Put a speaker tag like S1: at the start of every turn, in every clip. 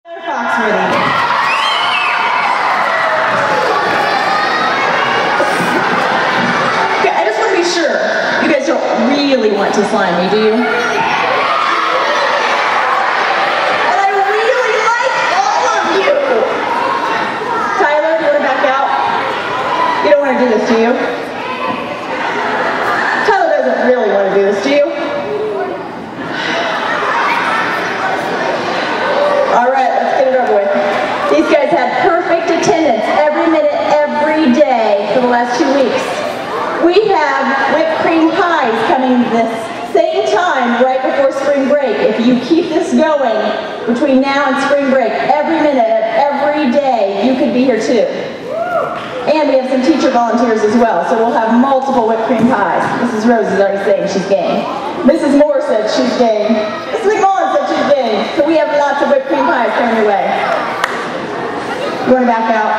S1: Fox ready. Okay, I just want to be sure you guys don't really want to slime me, do you? And I really like all of you. Tyler, do you want to back out? You don't want to do this, do you? Tyler doesn't really want to do this, do you? All right, let's get it over with. These guys had perfect attendance every minute, every day for the last 2 weeks. We have whipped cream pies coming this same time right before spring break. If you keep this going between now and spring break, every minute, every day, you could be here too. And we have some teacher volunteers as well, so we'll have multiple whipped cream pies. Mrs. Rose is already saying she's game. Mrs. Moore said she's game. Mrs. McMullen said she's game. So we have lots of whipped cream pies coming your way. You want to back out?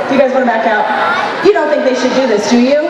S1: Do you guys want to back out? You don't think they should do this, do you?